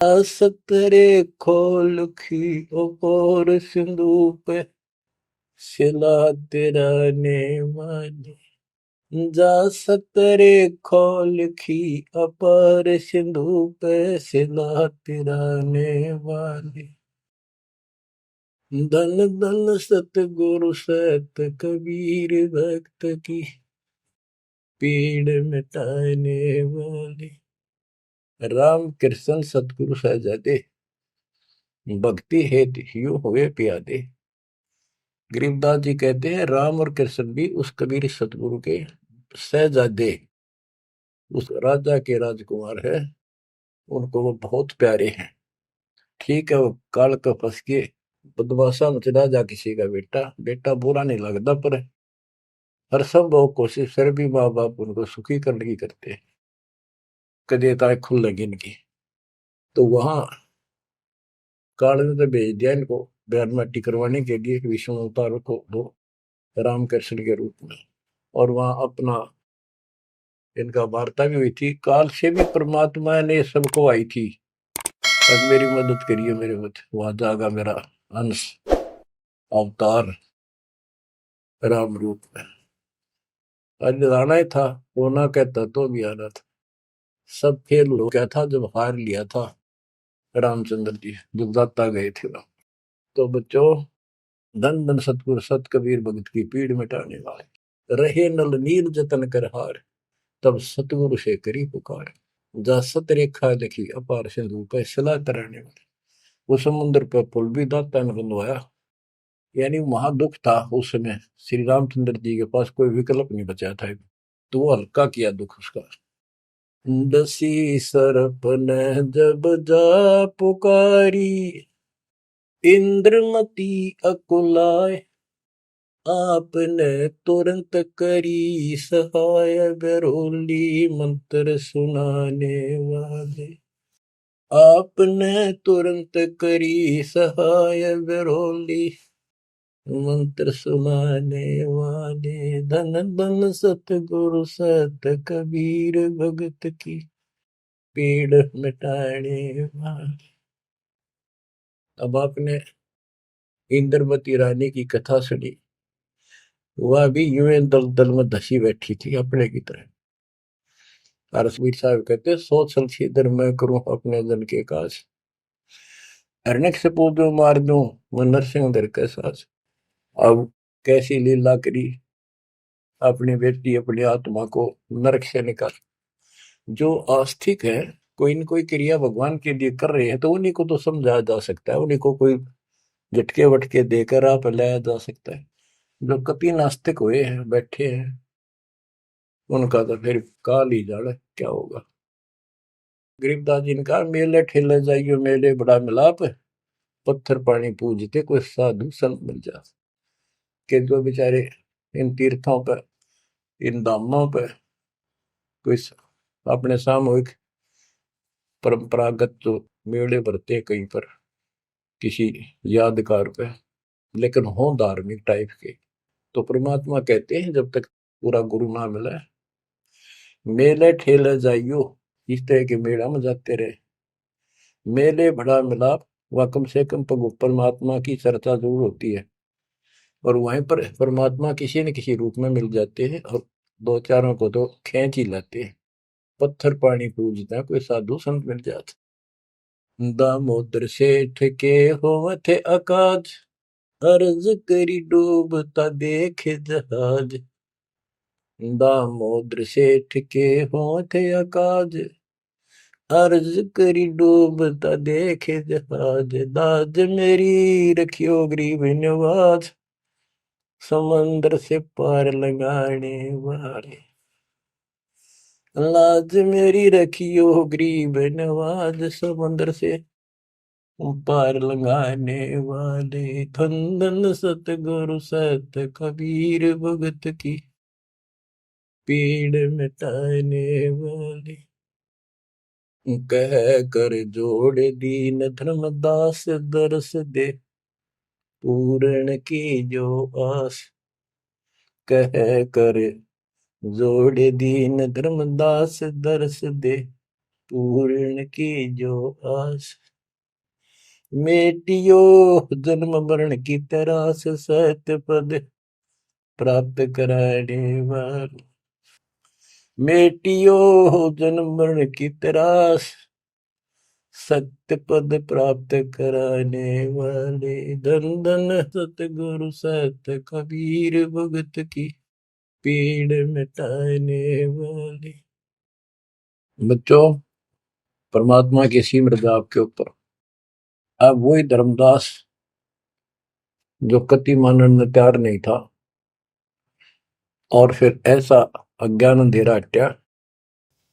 सतरे खोल की और सिंधु पे सिला तेरा ने वाली। जा सतरे खोल की अपार सिंधु पे सिला तेरा ने वाली। धन धन सतगुरु सत कबीर भक्त की पीड़ मिटाने वाली। राम कृष्ण सतगुरु सहजादे भक्ति हेतु यूं हुए प्यादे। गरीबदास जी कहते हैं राम और कृष्ण भी उस कबीर सतगुरु के सहजादे, उस राजा के राजकुमार है, उनको वो बहुत प्यारे हैं। ठीक है, वो काल का फंस के बदमाशा में चला जा किसी का बेटा, बेटा बुरा नहीं लगता, पर हर संभव कोशिश फिर भी माँ बाप उनको सुखी करने की करते हैं, कदे ताए खुल लगी इनकी। तो वहां काल ने तो भेज दिया इनको बयान माटी करवाने के लिए विष्णु अवतार को दो रामकृष्ण के रूप में, और वहां अपना इनका वार्ता भी हुई थी। काल से भी परमात्मा ने सबको आई थी, अब मेरी मदद करिए मेरे मत, वहां जागा मेरा अंश अवतार राम रूप में। आज आना ही था, होना कहता तो भी आना था। सब फेल हो गया था जब हार लिया था रामचंद्र जी, जब दाता गए थे राम। तो बच्चों, धन धन सतगुर सत कबीर भगत की पीड़ मिटाने वाले, रहे नल नील जतन कर हार, तब सतगुरु से करी पुकार। जा सत रेखा लिखी अपार सिंधु पे सिला तराने वाले। वो समुद्र पर पुल भी दाता ने बनवाया, यानी वहां दुख था उस समय, श्री रामचंद्र जी के पास कोई विकल्प नहीं बचा था, तो वो हल्का किया दुख उसका। दसी सरप ने जब जा पुकारी, इंद्रमती अकुलाय, आपने तुरंत करी सहाय, बरोली मंत्र सुनाने वाले। आपने तुरंत करी सहाय, बरोली मंत्र सुनाने वाले। धन धन सतगुरु सत कबीर भगत की पीड़ मिटाने वाले। अब आपने इंद्रवती रानी की कथा सुनी, वह भी यूं दल दल में धसी बैठी थी अपने की तरह। रसवीर साहब कहते, सोच सलछीदर मैं करूं अपने जन के काज, अरनक से पूजो मार दूं मैं नरसिंह दर के साज। अब कैसी लीला करी अपनी बेटी अपनी आत्मा को नरक से निकाल। जो आस्तिक है, कोई न कोई क्रिया भगवान के लिए कर रहे हैं, तो उन्हीं को तो समझाया जा सकता है, उन्हीं को कोई झटके वटके देकर आप लाया जा सकता है। जो कपि नास्तिक हुए हैं बैठे हैं, उनका तो फिर काल ही जाने क्या होगा। गरीबदास जी ने कहा, मेले ठेले जाइयो मेले बड़ा मिलाप, पत्थर पानी पूजते कोई साधु संत मिल जा। के जो बेचारे इन तीर्थों पर, इन धामों पर कोई अपने सामूहिक परंपरागत जो मेले भरते कहीं पर किसी यादगार पे, लेकिन हो धार्मिक टाइप के, तो परमात्मा कहते हैं जब तक पूरा गुरु ना मिला, मेले ठेले जाइयो, इस तरह के मेला में जाते रहे, मेले बड़ा मिलाप, वह कम से कम परमात्मा की चर्चा जरूर होती है, और वहीं पर परमात्मा किसी न किसी रूप में मिल जाते हैं, और दो चारों को तो खींच ही लाते हैं। पत्थर पानी पूजता कोई साधु संत मिल जाते। दामोदर सेठ के होवत अकाज, अर्ज करी डूबता देखे जहाज। दामोदर सेठ के होवत अकाज, अर्ज करी डूबता देखे जहाज। दाज मेरी रखियो गरीब नवाज, समंदर से पार लगाने वाले। लाज मेरी रखियो गरीब नवाज, समंदर से पार लगाने वाले। धन धन सतगुरु सत कबीर भगत की पीड़ मिटाने वाले। कह कर जोड़ दीन धर्मदास, दरस दे पूर्ण की जो आस। कह कर जोड़ दीन धर्मदास, दरस दे पूर्ण की जो आस, मेटियो जन्म मरण की तरास, सत्य पद प्राप्त कराने वाले। मेटियो जन्म मरण की तरास, सत्य पद प्राप्त कराने वाले। धन धन सतगुरु सत कबीर, भगत की पीड़ मिटाने वाले। बच्चों, परमात्मा की सी मृदा आपके ऊपर। अब वही धर्मदास जो कति मानने में तैयार नहीं था, और फिर ऐसा अज्ञान अंधेरा हट्या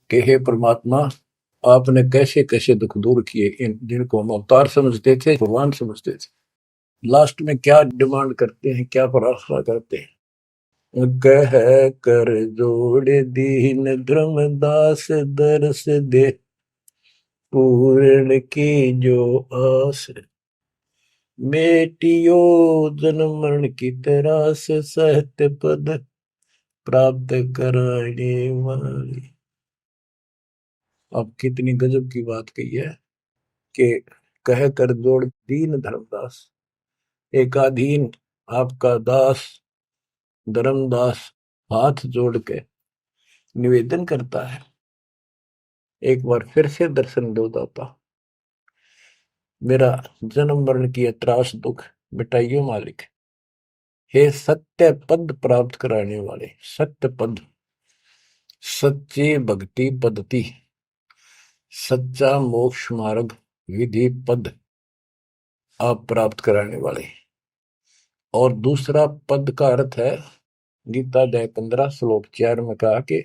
कि हे परमात्मा, आपने कैसे कैसे दुख दूर किए। इन जिनको हम अवतार समझते थे, भगवान समझते थे, लास्ट में क्या डिमांड करते हैं, क्या प्रार्थना करते हैं। कह कर जोड़ दीन धर्मदास, दर्श दे पूर्ण की जो आस, मेटियो जन्म मरण की तरास, सत्य पद प्राप्त कराने वाली। अब कितनी गजब की बात कही है कि कह कर जोड़ दीन धर्मदास, एकाधीन आपका दास धर्मदास हाथ जोड़ के निवेदन करता है, एक बार फिर से दर्शन दो दाता, मेरा जन्म मरण की त्रास दुख मिटाइयो मालिक। हे सत्य पद प्राप्त कराने वाले, सत्य पद, सच्ची भक्ति पद्धति, सच्चा मोक्ष मार्ग विधि पद आप प्राप्त कराने वाले। और दूसरा पद का अर्थ है गीता अध्याय 15 श्लोक 4 में कहा कि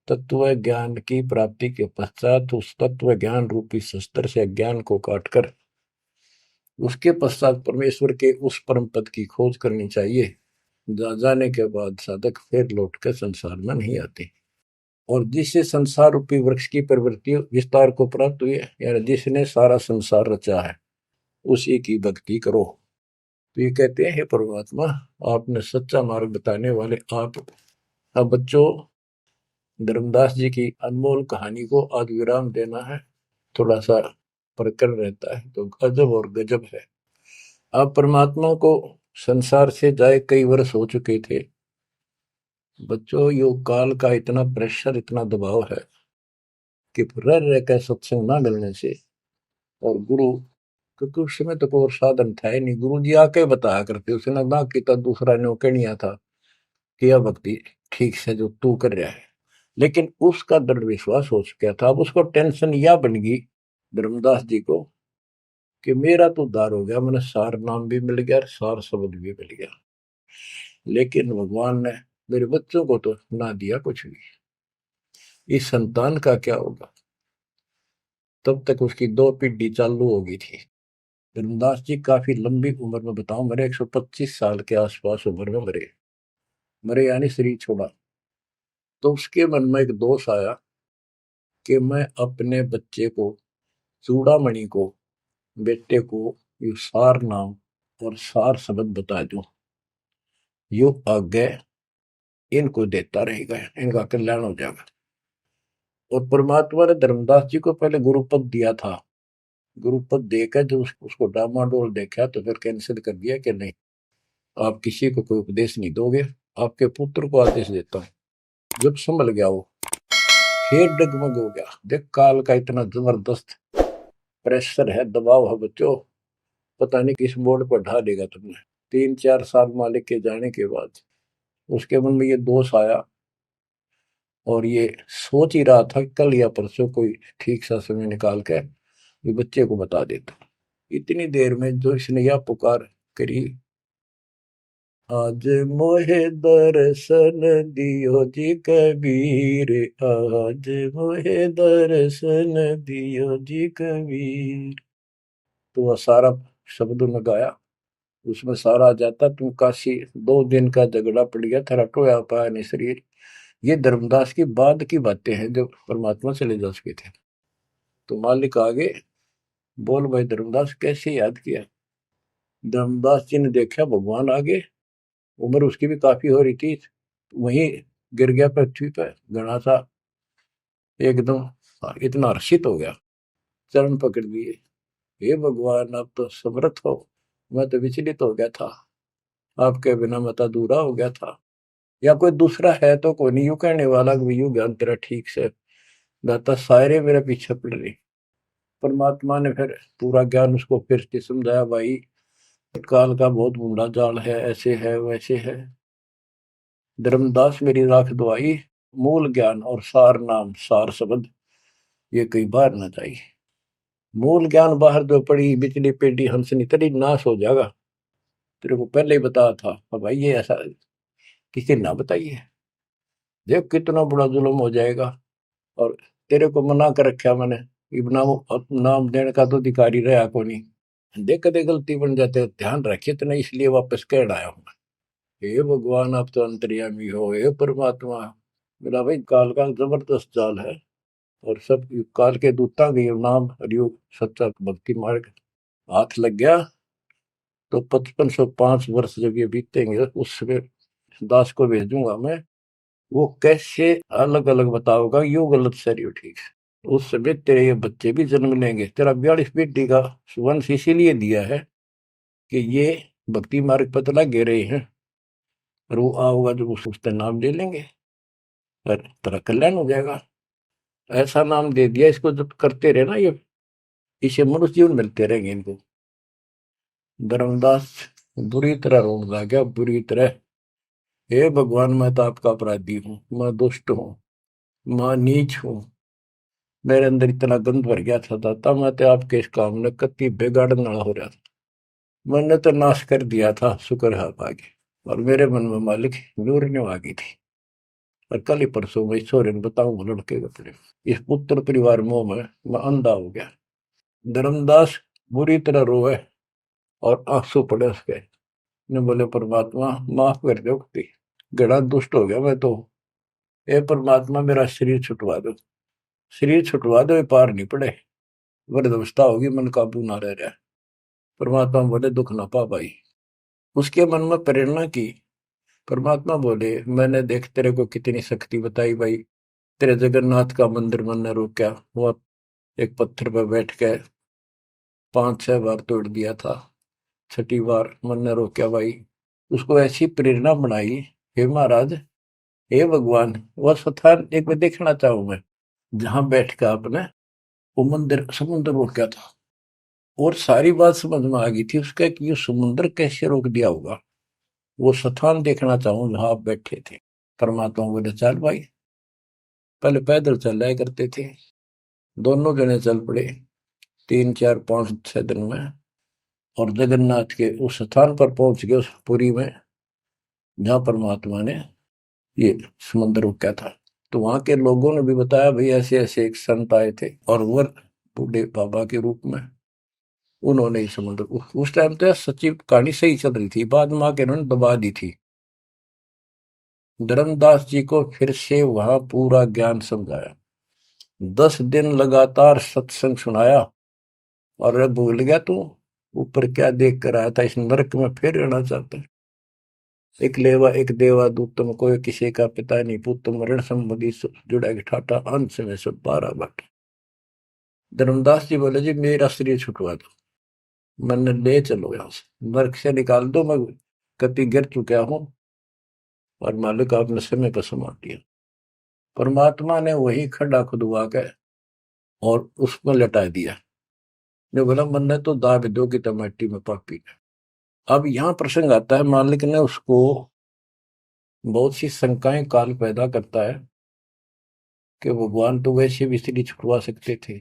तत्व ज्ञान की प्राप्ति के पश्चात उस तत्व ज्ञान रूपी शस्त्र से ज्ञान को काटकर उसके पश्चात परमेश्वर के उस परम पद की खोज करनी चाहिए। जाने के बाद साधक फिर लौटकर संसार में नहीं आते। और जिससे संसार रूपी वृक्ष की प्रवृत्ति विस्तार को प्राप्त हुई है, यानी जिसने सारा संसार रचा है, उसी की भक्ति करो। तो ये कहते हैं, हे परमात्मा, आपने सच्चा मार्ग बताने वाले आप। अब बच्चों, धर्मदास जी की अनमोल कहानी को आज विराम देना है, थोड़ा सा प्रकरण रहता है तो अजब और गजब है। आप परमात्मा को संसार से जाए कई वर्ष हो चुके थे। बच्चों, योग काल का इतना प्रेशर, इतना दबाव है कि रह रह कर सत्संग ना मिलने से, और गुरु, क्योंकि उस समय तो कोई साधन था ही नहीं, गुरु जी आके बताया करते, उसने ना किया दूसरा ने कहनिया था कि यह भक्ति ठीक से जो तू कर रहा है। लेकिन उसका दृढ़ विश्वास हो चुका था। अब उसको टेंशन यह बन गई धर्मदास जी को कि मेरा तो उद्धार हो गया, मैंने सार नाम भी मिल गया, सार शब्द भी मिल गया, लेकिन भगवान ने मेरे बच्चों को तो ना दिया कुछ भी, इस संतान का क्या होगा। तब तक उसकी 2 पीढ़ी चालू हो गई थी। धर्मदास जी काफी लंबी उम्र में, बताऊं, मेरे 125 साल के आसपास उम्र में मरे। मरे यानी शरीर छोड़ा। तो उसके मन में एक दोष आया कि मैं अपने बच्चे को, चूड़ामणि को, बेटे को ये सार नाम और सार शब्द बता दूं, यो आगे इनको देता रहेगा, इनका कल्याण हो जाएगा। और परमात्मा ने धर्मदास जी को पहले गुरुपद दिया था। गुरुपद देकर जब उसको डामाडोल देखा तो फिर कैंसिल कर दिया कि नहीं, आप किसी को कोई उपदेश नहीं दोगे, आपके पुत्र को आदेश देता हूं। जब संभल गया वो, फिर डगमग हो गया। देख, काल का इतना जबरदस्त प्रेशर है, दबाव है बच्चों, पता नहीं किस बोर्ड पर ढा देगा तुमने। 3-4 साल मालिक के जाने के बाद उसके मन में ये दोष आया, और ये सोच ही रहा था कल या परसों कोई ठीक सा समय निकाल के ये बच्चे को बता देता। इतनी देर में जो इसने यह पुकार करी, आज मोहे दर्शन दियो जी कबीर, आज मोहे दर्शन दियो जी कबीर। तो वह सारा शब्द में गाया, उसमें सारा जाता, तुम काशी 2 दिन का झगड़ा पड़ गया, थरा टोया पाया नहीं शरीर। ये धर्मदास की बाद की बातें हैं जब परमात्मा चले जा चुके थे। तो मालिक आगे बोल, भाई धर्मदास कैसे याद किया। धर्मदास जी ने देखा भगवान आगे, उम्र उसकी भी काफी हो रही थी, वहीं गिर गया पृथ्वी पर, घना सा एकदम इतना हर्षित हो गया, चरण पकड़ दिए। हे भगवान, आप तो समर्थ हो, मैं तो विचलित हो गया था, आपके बिना मैं तो अधूरा हो गया था। या कोई दूसरा है तो कोई नहीं, यूं कहने वाला कि यूं ज्ञान तेरा ठीक से दाता, सारे मेरे पीछे पड़ रही। परमात्मा ने फिर पूरा ज्ञान उसको फिर से समझाया, भाई काल का बहुत बूढ़ा जाल है, ऐसे है वैसे है। धर्मदास मेरी राख दुआई, मूल ज्ञान और सार नाम सार शब्द ये कई बार न जाई। मूल ज्ञान बाहर जो पड़ी बिजली पेटी हंसनी तरी नाश हो जाएगा। तेरे को पहले ही बताया था, अब भाई ये ऐसा किसी ना बताइए, देख कितना बड़ा जुल्म हो जाएगा। और तेरे को मना कर रखा मैंने, नाम नाम देने का तो अधिकारी रहा को नहीं। देख कदे गलती बन जाते, ध्यान रखे तो नहीं, इसलिए वापस कह आया हूँ। हे भगवान, आप तो अंतर्यामी हो, हे परमात्मा। मेरा भाई काल का जबरदस्त जाल है, और सब काल के दूता के नाम हरियोग सच्चा भक्ति मार्ग हाथ लग गया तो 5505 वर्ष जब ये बीतेंगे, उस समय दास को भेजूंगा मैं, वो कैसे अलग अलग बताओगा, यो गलत सर यो ठीक है। उस समय तेरे ये बच्चे भी जन्म लेंगे। तेरा 42 बेटी का वंश इसीलिए दिया है कि ये भक्ति मार्ग पर चला गे रहे हैं, और वो आओगा जब उसका नाम ले लेंगे और तेरा कल्याण हो जाएगा। ऐसा नाम दे दिया, इसको जब करते रहे ना, ये इसे मनुष्य जीवन मिलते रहेंगे इनको। धर्मदास बुरी तरह रोने लग गया, बुरी तरह। हे भगवान, मैं तो आपका अपराधी हूँ, मैं दुष्ट हूँ, मैं नीच हूँ, मेरे अंदर इतना गंद भर गया था दाता, मैं तो आपके इस काम ने कति बिगाड़ने वाला हो रहा था, मैंने तो नाश कर दिया था, शुक्र है आप आगे। और मेरे मन में मालिक नूरने आ गई थी। और कल ही परसों मैं ईश्वर बताऊं लड़के अपने इस पुत्र परिवार मोह में मैं अंधा हो गया। धर्मदास बुरी तरह रोए और आंसू पड़े उसके। ने बोले, परमात्मा माफ कर दो, गड़ा दुष्ट हो गया मैं तो। ए परमात्मा, मेरा शरीर छुटवा दो, शरीर छुटवा दो, ये पार नहीं पड़े, वृद्धावस्था होगी, मन काबू ना रह रहा। परमात्मा बोले, दुख ना पा भाई। उसके मन में प्रेरणा की। परमात्मा बोले, मैंने देख तेरे को कितनी शक्ति बताई भाई, तेरे जगन्नाथ का मंदिर मैंने रोका, वो एक पत्थर पर बैठ के 5-6 बार तोड़ दिया था, 6ठी बार मैंने रोका भाई। उसको ऐसी प्रेरणा बनाई, हे महाराज, हे भगवान, वह स्थान एक बार देखना चाहूं मैं जहां बैठ कर आपने वो मंदिर समुद्र रोका था। और सारी बात समझ में आ गई थी उसका कि ये समुद्र कैसे रोक दिया होगा। वो स्थान देखना चाहूं जहां आप बैठे थे। परमात्मा बोले, चल भाई। पहले पैदल चल रहा करते थे, दोनों जने चल पड़े 3-4-5-6 दिन में, और जगन्नाथ के उस स्थान पर पहुंच गए, उस पुरी में जहां परमात्मा ने ये समुद्र रोका था। तो वहां के लोगों ने भी बताया, भाई ऐसे ऐसे एक संत आए थे, और वर बूढ़े बाबा के रूप में उन्होंने ही समुद्र, उस टाइम तो सच्ची कहानी सही चल रही थी, बाद में आके उन्होंने दबा दी थी। धर्मदास जी को फिर से वहां पूरा ज्ञान समझाया, 10 दिन लगातार सत्संग सुनाया। और अब भूल गया तू ऊपर क्या देख कर आया था, इस नरक में फिर रहना चाहता है। एक लेवा एक देवा दूतम, कोई किसी का पिता नहीं पुतम, ऋण संबंधी जुड़ा ठाटा, अंश में सब 12 बाट। धर्मदास जी बोले, जी मेरा शरीर छुटवा दो, मैंने ले चलो यहाँ से, नरक से निकाल दो, मैं कति गिर चुका हूं, और मालिक आपने समय पर संभाल दिया। परमात्मा ने वही खड्डा खुदवा के और उसमें लटा दिया। जो बोला, मन तो दाब दो कि टमाटी में पापी ने। अब यहाँ प्रसंग आता है, मालिक ने उसको बहुत सी शंकाएं काल पैदा करता है कि भगवान तो वैसे भी स्त्री छुटवा सकते थे,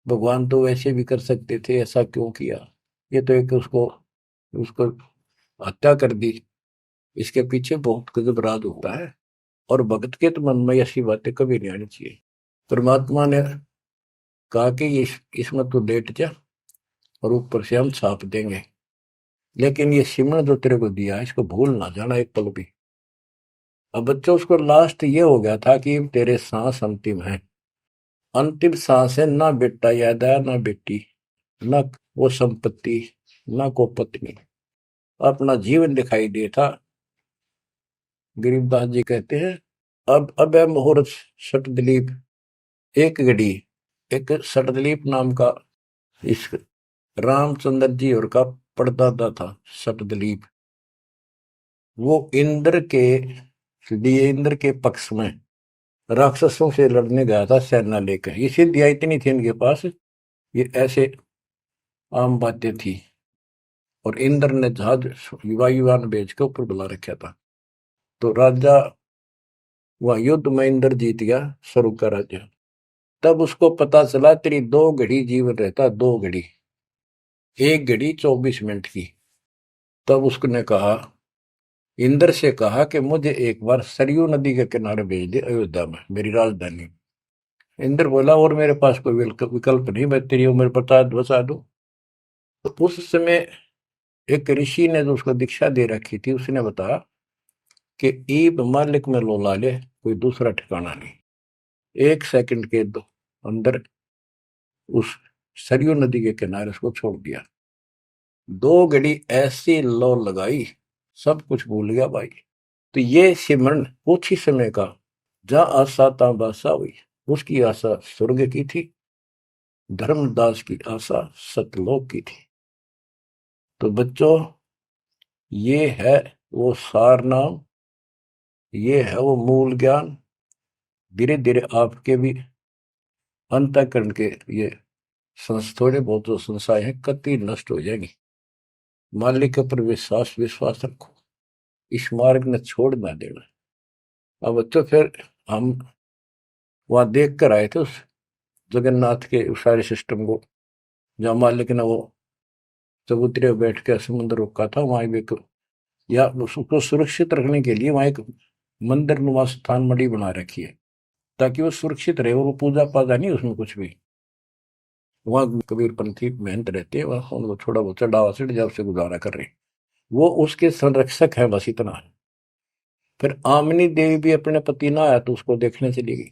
भगवान तो वैसे भी कर सकते थे, ऐसा क्यों किया। ये तो एक उसको उसको हत्या कर दी, इसके पीछे बहुत गजब राज होता है। और भगत के तो मन में ऐसी बातें कभी नहीं आनी चाहिए। परमात्मा ने कहा कि ये इसमें तो लेट जा, और ऊपर से हम छाप देंगे, लेकिन ये सिमरण जो तेरे को दिया है इसको भूल ना जाना एक पल भी। अब बच्चों, उसको लास्ट ये हो गया था कि तेरे सांस अंतिम है, अंतिम सांस है, ना बेटा याद आया, ना बेटी, ना वो संपत्ति, ना को पत्नी, अपना जीवन दिखाई दे था। गरीबदास जी कहते हैं, अब है मुहूर्त सट दिलीप, एक घड़ी एक सटदलीप नाम का इस रामचंद्र जी और का परदादा था सटदलीप। वो इंद्र के लिए इंद्र के पक्ष में राक्षसों से लड़ने गया था सेना लेकर। ये सिद्धियां इतनी थी इनके पास, ये ऐसे आम बातें थी। और इंद्र ने जहाज वायुयान भेज के ऊपर बुला रखा था। तो राजा वह युद्ध में इंद्र जीत गया, स्वर्ग का राज्य। तब उसको पता चला तेरी 2 घड़ी जीवन रहता, 2 घड़ी, 1 घड़ी 24 मिनट की। तब उसने कहा, इंद्र से कहा कि मुझे एक बार सरयू नदी के किनारे भेज दे अयोध्या में, मेरी राजधानी। इंद्र बोला और मेरे पास कोई विकल्प नहीं, मैं तेरी उम्र बता दूं। तो उस समय एक ऋषि ने जो उसको दीक्षा दे रखी थी, उसने बताया कि ईब मालिक में लोला ले, कोई दूसरा ठिकाना नहीं। 1 सेकंड के अंदर उस सरयू नदी के किनारे उसको छोड़ दिया। 2 घड़ी ऐसी लो लगाई, सब कुछ भूल गया भाई। तो ये सिमरन कुछ ही समय का, जहां आशा ता बासा हुई। उसकी आशा स्वर्ग की थी, धर्मदास की आशा सतलोक की थी। तो बच्चों, ये है वो सार नाम, ये है वो मूल ज्ञान। धीरे धीरे आपके भी अंतःकरण के ये थोड़े बहुत जो संशय है कति नष्ट हो जाएंगी। मालिक के ऊपर विश्वास रखो, इस मार्ग ने छोड़ ना देना। अब बच्चों, फिर हम वहां देख कर आए थे उस जगन्नाथ के उस सारे सिस्टम को, जहाँ मालिक ने वो चबूतरे बैठ के समुद्र रोका था। वहां भी या उसको सुरक्षित रखने के लिए वहां एक मंदिर नुमा स्थान मणि बना रखी है, ताकि वो सुरक्षित रहे। वो पूजा पाजा नहीं उसमें कुछ भी। वहां कबीरपंथी मेहनत रहते हैं, वहां उनको थोड़ा बहुत चढ़ावा चढ़ जाओ से गुजारा कर रहे, वो उसके संरक्षक है, बस इतना है। फिर आमनी देवी भी अपने पति ना आया तो उसको देखने चली गई।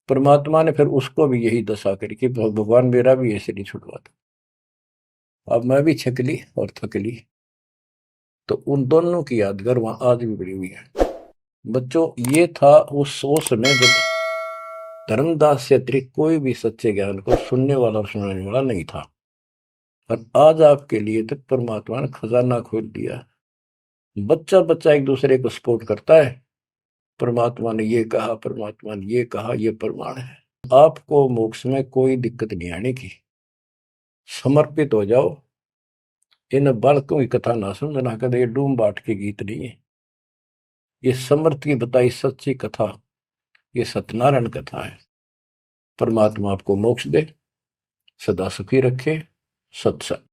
परमात्मा ने फिर उसको भी यही दशा करी कि भगवान मेरा भी ऐसे नहीं छुड़वाता। अब मैं भी छकली और थकली। तो उन दोनों की यादगार वहां आज भी बड़ी हुई है। बच्चों, ये था उस समय जब धर्मदास से अतिरिक्त कोई भी सच्चे ज्ञान को सुनने वाला और सुनाने वाला नहीं था। और आज आपके लिए तक परमात्मा ने खजाना खोल दिया। बच्चा बच्चा एक दूसरे को सपोर्ट करता है, परमात्मा ने ये कहा, परमात्मा ने ये कहा, ये प्रमाण है। आपको मोक्ष में कोई दिक्कत नहीं आने की। समर्पित हो जाओ। इन बालकों की कथा ना समझना कदे, ये डूम बाट के गीत नहीं है। ये समर्थ की बताई सच्ची कथा, ये सत्यनारायण कथा है। परमात्मा आपको मोक्ष दे, सदा सुखी रखे। सत्संग।